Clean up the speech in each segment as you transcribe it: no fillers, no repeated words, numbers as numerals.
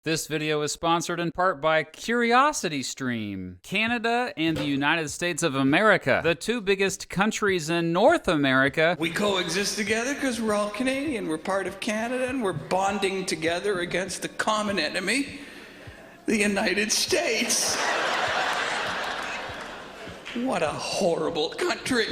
This video is sponsored in part by CuriosityStream. Canada and the United States of America, the two biggest countries in North America. We coexist together because we're all Canadian. We're part of Canada and we're bonding together against the common enemy, the United States. What a horrible country.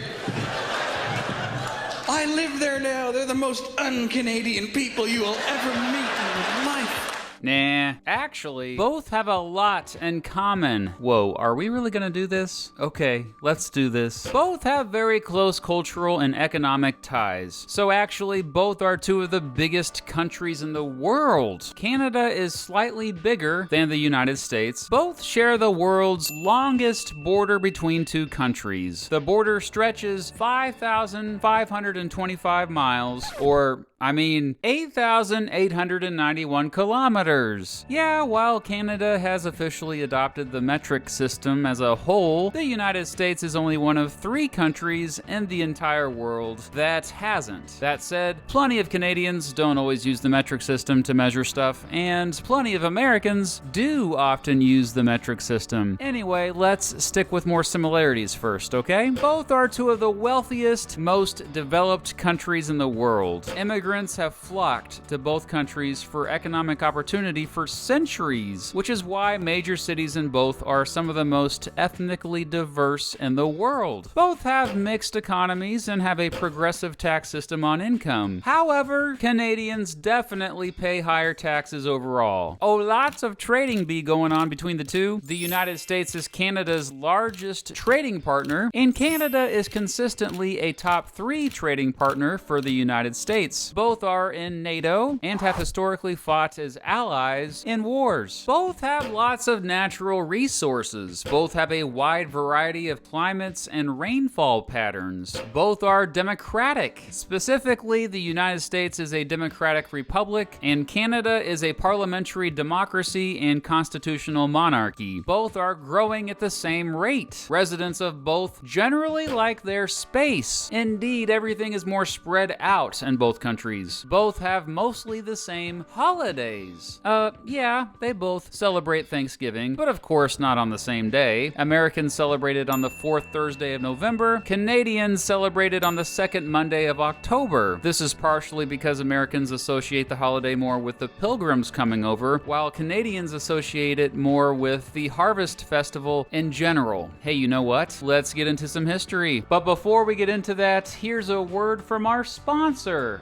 I live there now. They're the most un-Canadian people you will ever meet in your life. Nah, actually, both have a lot in common. Whoa, are we really gonna do this? Okay, let's do this. Both have very close cultural and economic ties. So actually, both are two of the biggest countries in the world. Canada is slightly bigger than the United States. Both share the world's longest border between two countries. The border stretches 5,525 miles, or 8,891 kilometers. Yeah, while Canada has officially adopted the metric system as a whole, the United States is only one of 3 countries in the entire world that hasn't. That said, plenty of Canadians don't always use the metric system to measure stuff, and plenty of Americans do often use the metric system. Anyway, let's stick with more similarities first, okay? Both are two of the wealthiest, most developed countries in the world. Immigrants have flocked to both countries for economic opportunity for centuries, which is why major cities in both are some of the most ethnically diverse in the world. Both have mixed economies and have a progressive tax system on income. However, Canadians definitely pay higher taxes overall. Oh, lots of trading be going on between the two. The United States is Canada's largest trading partner, and Canada is consistently a top 3 trading partner for the United States. Both are in NATO and have historically fought as allies in wars. Both have lots of natural resources. Both have a wide variety of climates and rainfall patterns. Both are democratic. Specifically, the United States is a democratic republic, and Canada is a parliamentary democracy and constitutional monarchy. Both are growing at the same rate. Residents of both generally like their space. Indeed, everything is more spread out in both countries. Both have mostly the same holidays. Yeah, they both celebrate Thanksgiving, but of course not on the same day. Americans celebrate it on the 4th Thursday of November. Canadians celebrate it on the 2nd Monday of October. This is partially because Americans associate the holiday more with the Pilgrims coming over, while Canadians associate it more with the Harvest Festival in general. Hey, you know what? Let's get into some history. But before we get into that, here's a word from our sponsor.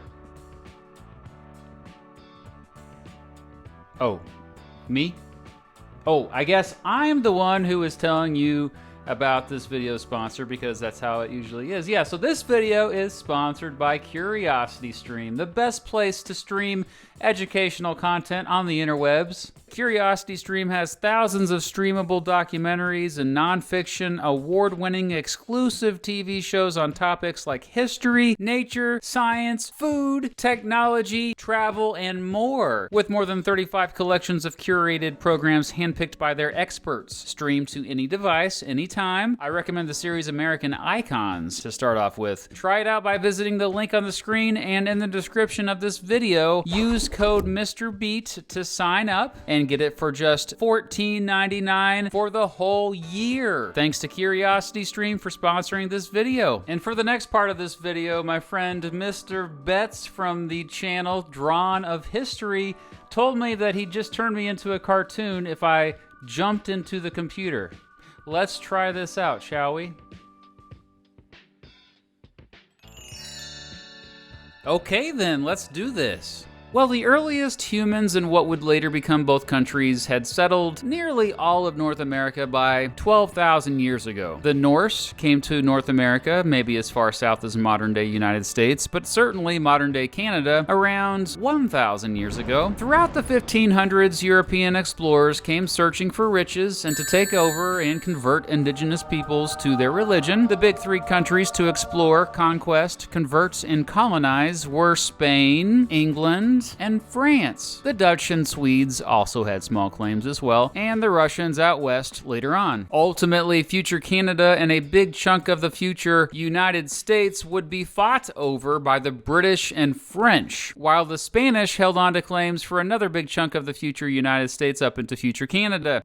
Oh, me? Oh, I guess I'm the one who is telling you about this video sponsor because that's how it usually is. Yeah, so this video is sponsored by CuriosityStream, the best place to stream educational content on the interwebs. CuriosityStream has thousands of streamable documentaries and nonfiction, award-winning exclusive TV shows on topics like history, nature, science, food, technology, travel, and more. With more than 35 collections of curated programs handpicked by their experts, streamed to any device, anytime. I recommend the series American Icons to start off with. Try it out by visiting the link on the screen and in the description of this video. Use code MrBeat to sign up and get it for just $14.99 for the whole year. Thanks to CuriosityStream for sponsoring this video. And for the next part of this video, my friend Mr. Betts from the channel Drawn of History told me that he'd just turn me into a cartoon if I jumped into the computer. Let's try this out, shall we? Okay then, let's do this. Well, the earliest humans in what would later become both countries had settled nearly all of North America by 12,000 years ago. The Norse came to North America, maybe as far south as modern-day United States, but certainly modern-day Canada, around 1,000 years ago. Throughout the 1500s, European explorers came searching for riches and to take over and convert indigenous peoples to their religion. The big 3 countries to explore, conquest, convert, and colonize were Spain, England, and France. The Dutch and Swedes also had small claims as well, and the Russians out west later on. Ultimately, future Canada and a big chunk of the future United States would be fought over by the British and French, while the Spanish held on to claims for another big chunk of the future United States up into future Canada.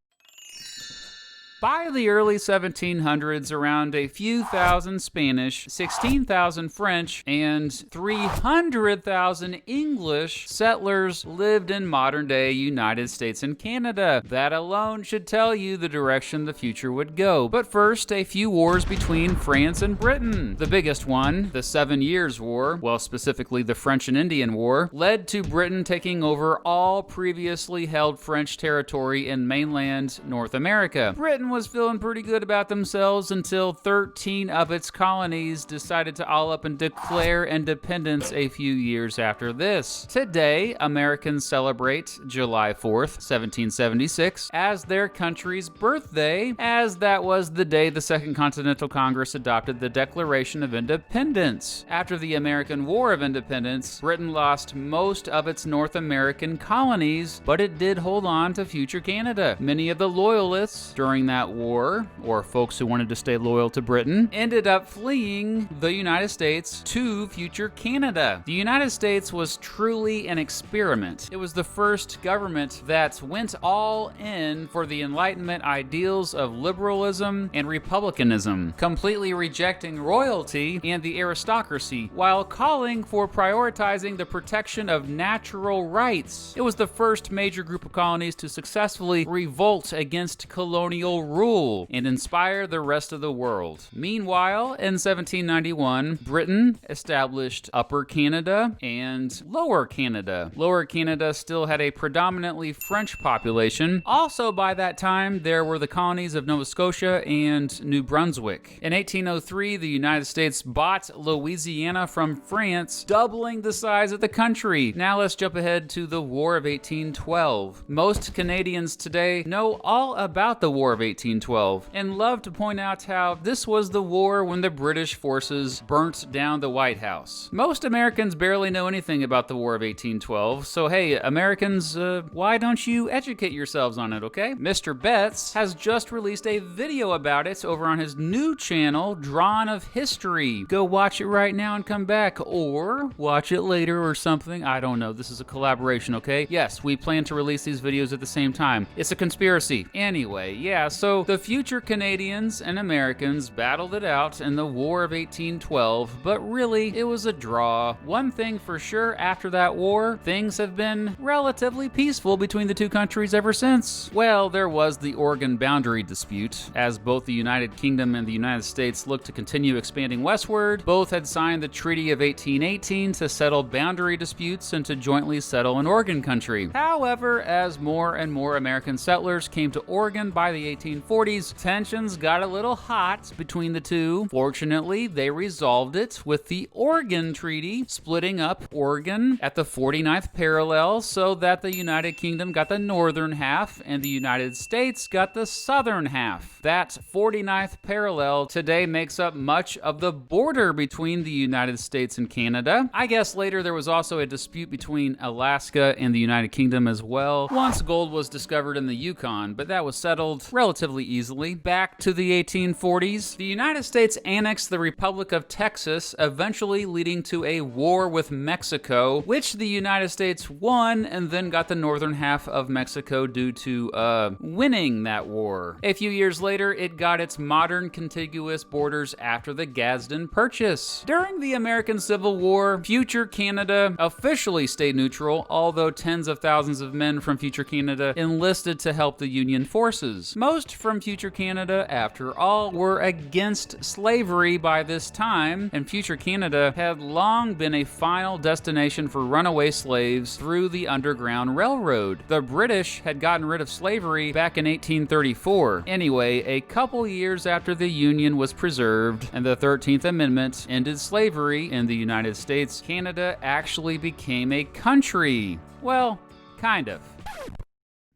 By the early 1700s, around a few thousand Spanish, 16,000 French, and 300,000 English settlers lived in modern-day United States and Canada. That alone should tell you the direction the future would go. But first, a few wars between France and Britain. The biggest one, the 7 Years' War, well, specifically the French and Indian War, led to Britain taking over all previously held French territory in mainland North America. Britain was feeling pretty good about themselves until 13 of its colonies decided to all up and declare independence a few years after this. Today, Americans celebrate July 4th, 1776, as their country's birthday, as that was the day the Second Continental Congress adopted the Declaration of Independence. After the American War of Independence, Britain lost most of its North American colonies, but it did hold on to future Canada. Many of the Loyalists during that war, or folks who wanted to stay loyal to Britain, ended up fleeing the United States to future Canada. The United States was truly an experiment. It was the first government that went all in for the Enlightenment ideals of liberalism and republicanism, completely rejecting royalty and the aristocracy, while calling for prioritizing the protection of natural rights. It was the first major group of colonies to successfully revolt against colonial rule and inspire the rest of the world. Meanwhile, in 1791, Britain established Upper Canada and Lower Canada. Lower Canada still had a predominantly French population. Also by that time, there were the colonies of Nova Scotia and New Brunswick. In 1803, the United States bought Louisiana from France, doubling the size of the country. Now let's jump ahead to the War of 1812. Most Canadians today know all about the War of 1812 and love to point out how this was the war when the British forces burnt down the White House. Most Americans barely know anything about the War of 1812, so hey, Americans, why don't you educate yourselves on it, okay? Mr. Betts has just released a video about it over on his new channel, Drawn of History. Go watch it right now and come back, or watch it later or something. I don't know. This is a collaboration, okay? Yes, we plan to release these videos at the same time. It's a conspiracy. Anyway, yeah, so the future Canadians and Americans battled it out in the War of 1812, but really, it was a draw. One thing for sure, after that war, things have been relatively peaceful between the two countries ever since. Well, there was the Oregon boundary dispute. As both the United Kingdom and the United States looked to continue expanding westward, both had signed the Treaty of 1818 to settle boundary disputes and to jointly settle in Oregon country. However, as more and more American settlers came to Oregon by the 1840s, tensions got a little hot between the two. Fortunately, they resolved it with the Oregon Treaty, splitting up Oregon at the 49th parallel so that the United Kingdom got the northern half and the United States got the southern half. That 49th parallel today makes up much of the border between the United States and Canada. I guess later there was also a dispute between Alaska and the United Kingdom as well, once gold was discovered in the Yukon, but that was settled relatively easily. Back to the 1840s, the United States annexed the Republic of Texas, eventually leading to a war with Mexico, which the United States won and then got the northern half of Mexico due to winning that war. A few years later, it got its modern contiguous borders after the Gadsden Purchase. During the American Civil War, future Canada officially stayed neutral, although tens of thousands of men from future Canada enlisted to help the Union forces. Most from future Canada, after all, were against slavery by this time, and future Canada had long been a final destination for runaway slaves through the Underground Railroad. The British had gotten rid of slavery back in 1834. Anyway, a couple years after the Union was preserved and the 13th Amendment ended slavery in the United States, Canada actually became a country. Well, kind of.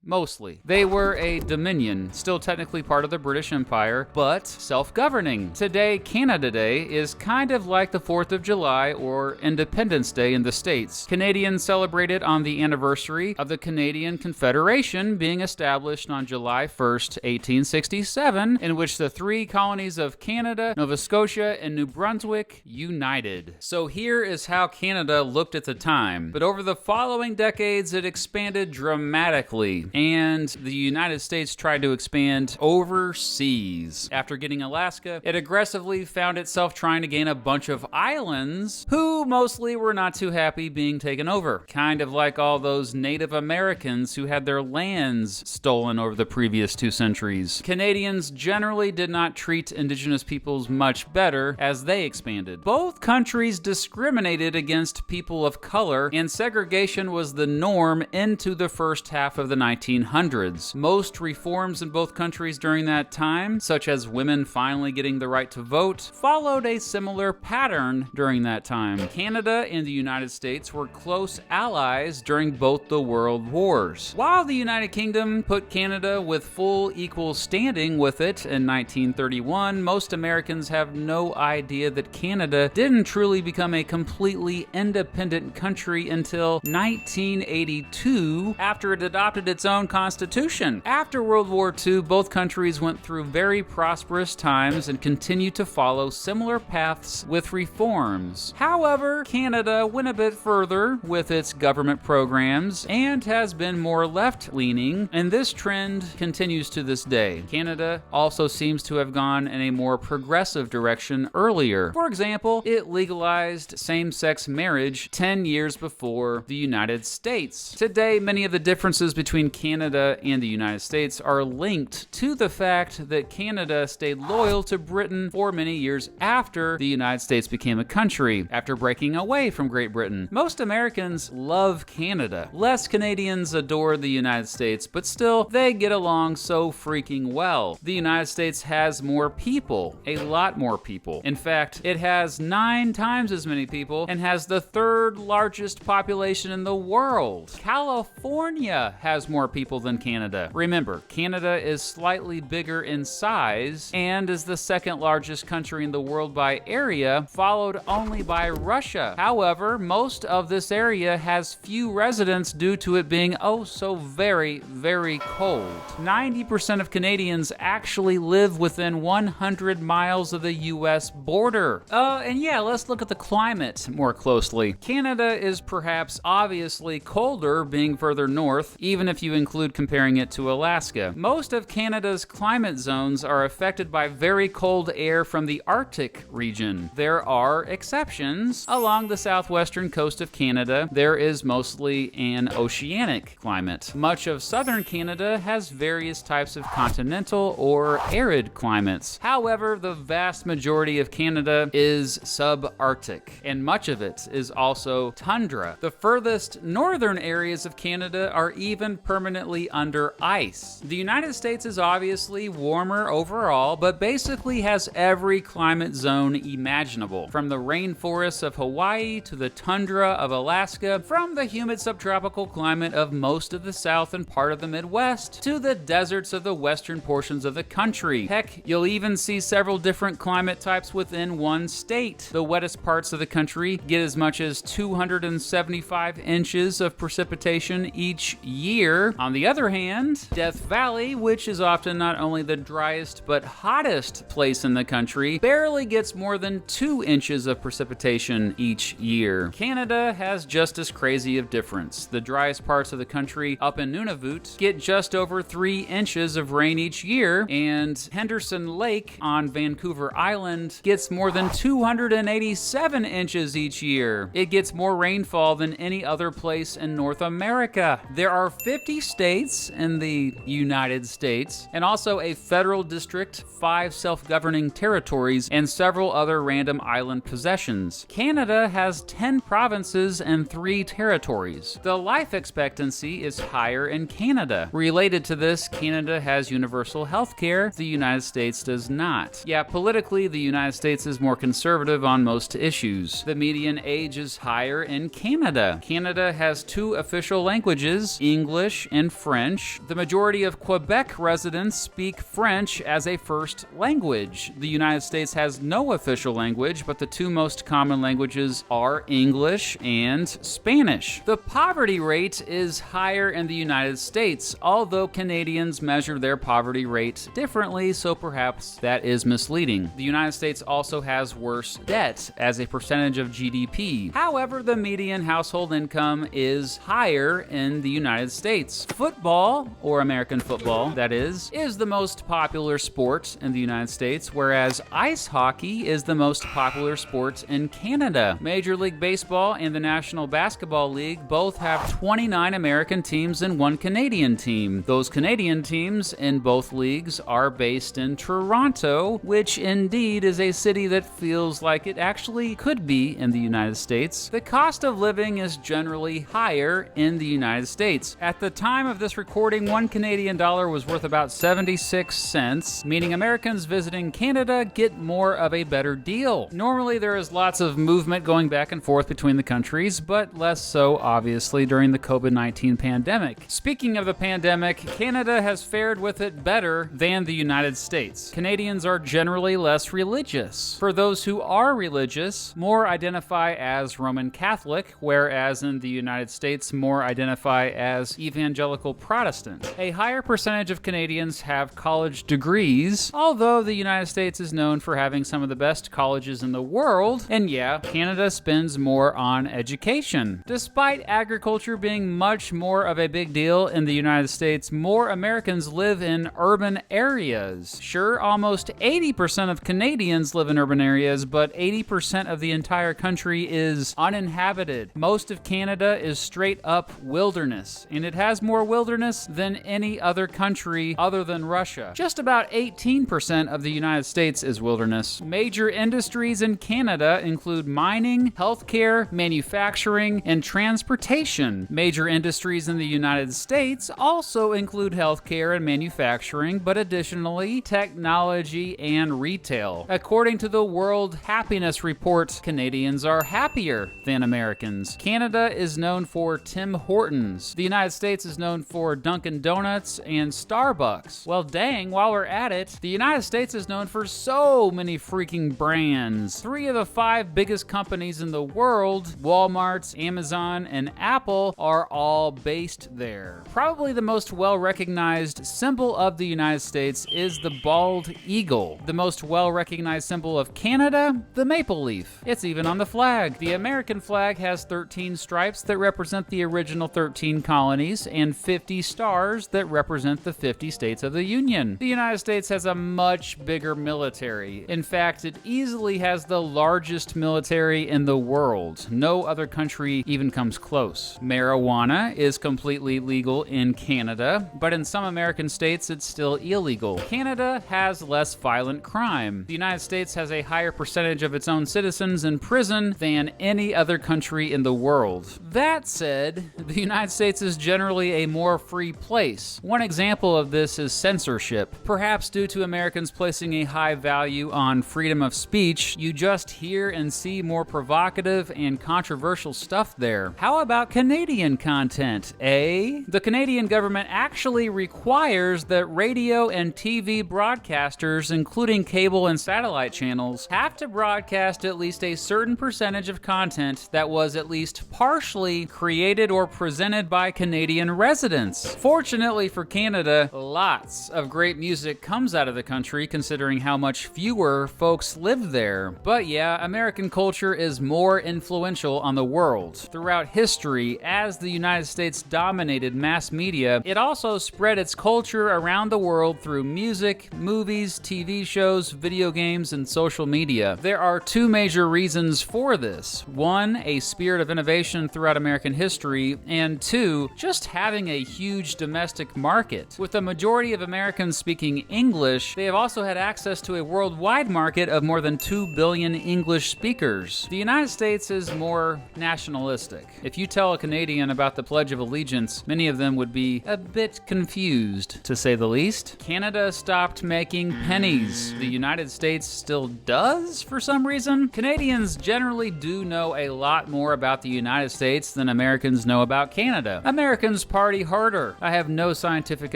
Mostly. They were a dominion, still technically part of the British Empire, but self-governing. Today, Canada Day is kind of like the 4th of July or Independence Day in the States. Canadians celebrate it on the anniversary of the Canadian Confederation being established on July 1st, 1867, in which the 3 colonies of Canada, Nova Scotia, and New Brunswick united. So here is how Canada looked at the time. But over the following decades, it expanded dramatically, and the United States tried to expand overseas. After getting Alaska, it aggressively found itself trying to gain a bunch of islands who mostly were not too happy being taken over. Kind of like all those Native Americans who had their lands stolen over the previous 2 centuries. Canadians generally did not treat indigenous peoples much better as they expanded. Both countries discriminated against people of color, and segregation was the norm into the first half of the 1900s. Most reforms in both countries during that time, such as women finally getting the right to vote, followed a similar pattern during that time. Canada and the United States were close allies during both the World Wars. While the United Kingdom put Canada with full equal standing with it in 1931, most Americans have no idea that Canada didn't truly become a completely independent country until 1982, after it adopted its own constitution. After World War II, both countries went through very prosperous times and continued to follow similar paths with reforms. However, Canada went a bit further with its government programs and has been more left-leaning, and this trend continues to this day. Canada also seems to have gone in a more progressive direction earlier. For example, it legalized same-sex marriage 10 years before the United States. Today, many of the differences between Canada and the United States are linked to the fact that Canada stayed loyal to Britain for many years after the United States became a country, after breaking away from Great Britain. Most Americans love Canada. Less Canadians adore the United States, but still, they get along so freaking well. The United States has more people, a lot more people. In fact, it has 9 times as many people and has the 3rd largest population in the world. California has more people than Canada. Remember, Canada is slightly bigger in size and is the 2nd largest country in the world by area, followed only by Russia. However, most of this area has few residents due to it being oh so very, very cold. 90% of Canadians actually live within 100 miles of the US border. And yeah, let's look at the climate more closely. Canada is perhaps obviously colder being further north, even if you include comparing it to Alaska. Most of Canada's climate zones are affected by very cold air from the Arctic region. There are exceptions. Along the southwestern coast of Canada, there is mostly an oceanic climate. Much of southern Canada has various types of continental or arid climates. However, the vast majority of Canada is subarctic, and much of it is also tundra. The furthest northern areas of Canada are even permanently under ice. The United States is obviously warmer overall, but basically has every climate zone imaginable, from the rainforests of Hawaii to the tundra of Alaska, from the humid subtropical climate of most of the South and part of the Midwest, to the deserts of the western portions of the country. Heck, you'll even see several different climate types within one state. The wettest parts of the country get as much as 275 inches of precipitation each year. On the other hand, Death Valley, which is often not only the driest but hottest place in the country, barely gets more than 2 inches of precipitation each year. Canada has just as crazy of difference. The driest parts of the country up in Nunavut get just over 3 inches of rain each year, and Henderson Lake on Vancouver Island gets more than 287 inches each year. It gets more rainfall than any other place in North America. There are 50 states in the United States, and also a federal district, 5 self-governing territories, and several other random island possessions. Canada has 10 provinces and 3 territories. The life expectancy is higher in Canada. Related to this, Canada has universal health care. The United States does not. Yeah, politically, the United States is more conservative on most issues. The median age is higher in Canada. Canada has 2 official languages, English and French. The majority of Quebec residents speak French as a first language. The United States has no official language, but the two most common languages are English and Spanish. The poverty rate is higher in the United States, although Canadians measure their poverty rate differently, so perhaps that is misleading. The United States also has worse debt as a percentage of GDP. However, the median household income is higher in the United States. Football, or American football, that is the most popular sport in the United States, whereas ice hockey is the most popular sport in Canada. Major League Baseball and the National Basketball League both have 29 American teams and one Canadian team. Those Canadian teams in both leagues are based in Toronto, which indeed is a city that feels like it actually could be in the United States. The cost of living is generally higher in the United States. At the time of this recording, $1 Canadian was worth about 76 cents, meaning Americans visiting Canada get more of a better deal. Normally, there is lots of movement going back and forth between the countries, but less so, obviously, during the COVID-19 pandemic. Speaking of the pandemic, Canada has fared with it better than the United States. Canadians are generally less religious. For those who are religious, more identify as Roman Catholic, whereas in the United States, more identify as Evangelical Protestant. A higher percentage of Canadians have college degrees, although the United States is known for having some of the best colleges in the world, and yeah, Canada spends more on education. Despite agriculture being much more of a big deal in the United States, more Americans live in urban areas. Sure, almost 80% of Canadians live in urban areas, but 80% of the entire country is uninhabited. Most of Canada is straight up wilderness, and it has more wilderness than any other country other than Russia. Just about 18% of the United States is wilderness. Major industries in Canada include mining, healthcare, manufacturing, and transportation. Major industries in the United States also include healthcare and manufacturing, but additionally, technology and retail. According to the World Happiness Report, Canadians are happier than Americans. Canada is known for Tim Hortons. The United States is known for Dunkin' Donuts and Starbucks. Well, dang, while we're at it, the United States is known for so many freaking brands. 3 of the 5 biggest companies in the world, Walmart, Amazon, and Apple, are all based there. Probably the most well-recognized symbol of the United States is the bald eagle. The most well-recognized symbol of Canada, the maple leaf. It's even on the flag. The American flag has 13 stripes that represent the original 13 colonies and 50 stars that represent the 50 states of the Union. The United States has a much bigger military. In fact, it easily has the largest military in the world. No other country even comes close. Marijuana is completely legal in Canada, but in some American states it's still illegal. Canada has less violent crime. The United States has a higher percentage of its own citizens in prison than any other country in the world. That said, the United States is generally a more free place. One example of this is censorship. Perhaps due to Americans placing a high value on freedom of speech, you just hear and see more provocative and controversial stuff there. How about Canadian content, eh? The Canadian government actually requires that radio and TV broadcasters, including cable and satellite channels, have to broadcast at least a certain percentage of content that was at least partially created or presented by Canadian residents. Fortunately for Canada, lots of great music comes out of the country considering how much fewer folks live there. But yeah, American culture is more influential on the world. Throughout history, as the United States dominated mass media, it also spread its culture around the world through music, movies, TV shows, video games, and social media. There are 2 major reasons for this. 1, a spirit of innovation throughout American history, and 2, just having a huge domestic market. With the majority of Americans speaking English, they have also had access to a worldwide market of more than 2 billion English speakers. The United States is more nationalistic. If you tell a Canadian about the Pledge of Allegiance, many of them would be a bit confused, to say the least. Canada stopped making pennies. The United States still does, for some reason. Canadians generally do know a lot more about the United States than Americans know about Canada. Americans already harder. I have no scientific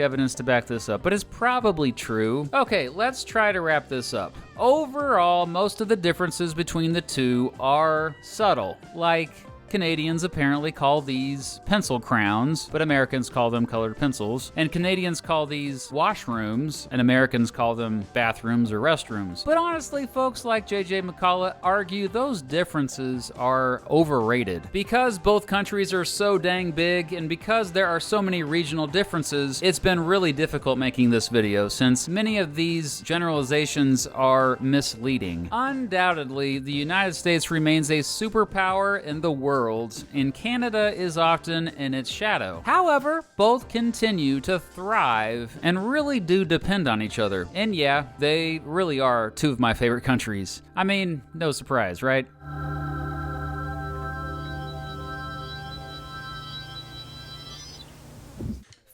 evidence to back this up, but it's probably true. Okay, let's try to wrap this up. Overall, most of the differences between the two are subtle, like Canadians apparently call these pencil crowns, but Americans call them colored pencils. And Canadians call these washrooms, and Americans call them bathrooms or restrooms. But honestly, folks like JJ McCullough argue those differences are overrated. Because both countries are so dang big, and because there are so many regional differences, it's been really difficult making this video, since many of these generalizations are misleading. Undoubtedly, the United States remains a superpower in the world, and Canada is often in its shadow. However, both continue to thrive and really do depend on each other. And yeah, they really are two of my favorite countries. I mean, no surprise, right?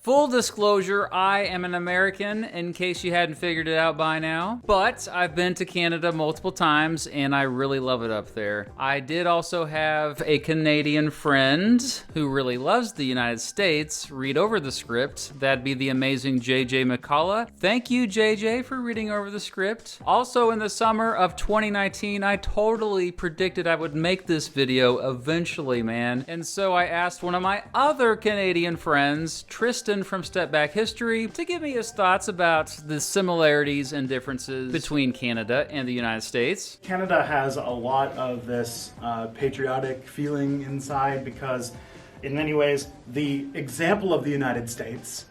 Full disclosure, I am an American, in case you hadn't figured it out by now. But I've been to Canada multiple times, and I really love it up there. I did also have a Canadian friend who really loves the United States read over the script. That'd be the amazing JJ McCullough. Thank you, JJ, for reading over the script. Also, in the summer of 2019, I totally predicted I would make this video eventually, man. And so I asked one of my other Canadian friends, Tristan from Step Back History, to give me his thoughts about the similarities and differences between Canada and the United States. Canada has a lot of this patriotic feeling inside because, in many ways, the example of the United States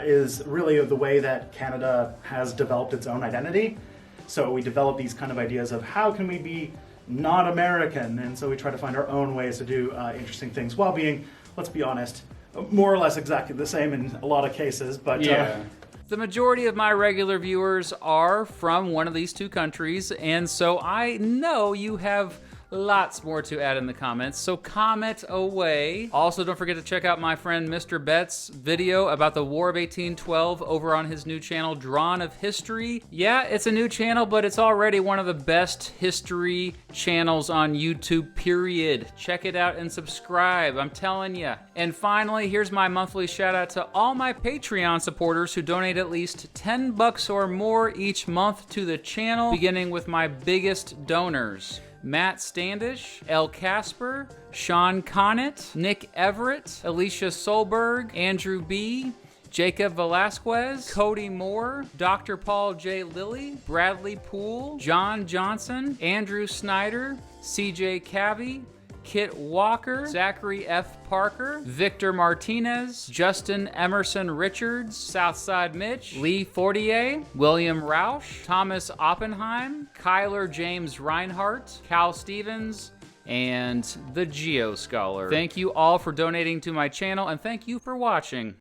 is really the way that Canada has developed its own identity. So we develop these kind of ideas of how can we be not American, and so we try to find our own ways to do interesting things while being, let's be honest, more or less exactly the same in a lot of cases, but yeah. The majority of my regular viewers are from one of these two countries, and so I know you have lots more to add in the comments, so comment away. Also, don't forget to check out my friend Mr. Betts' video about the War of 1812 over on his new channel, Drawn of History. Yeah, it's a new channel, but it's already one of the best history channels on YouTube, period. Check it out and subscribe, I'm telling ya. And finally, here's my monthly shout out to all my Patreon supporters who donate at least $10 or more each month to the channel, beginning with my biggest donors: Matt Standish, El Casper, Sean Connett, Nick Everett, Alicia Solberg, Andrew B., Jacob Velasquez, Cody Moore, Dr. Paul J. Lilly, Bradley Poole, John Johnson, Andrew Snyder, CJ Cavey, Kit Walker, Zachary F. Parker, Victor Martinez, Justin Emerson Richards, Southside Mitch, Lee Fortier, William Rausch, Thomas Oppenheim, Kyler James Reinhart, Cal Stevens, and the Geo Scholar. Thank you all for donating to my channel, and thank you for watching.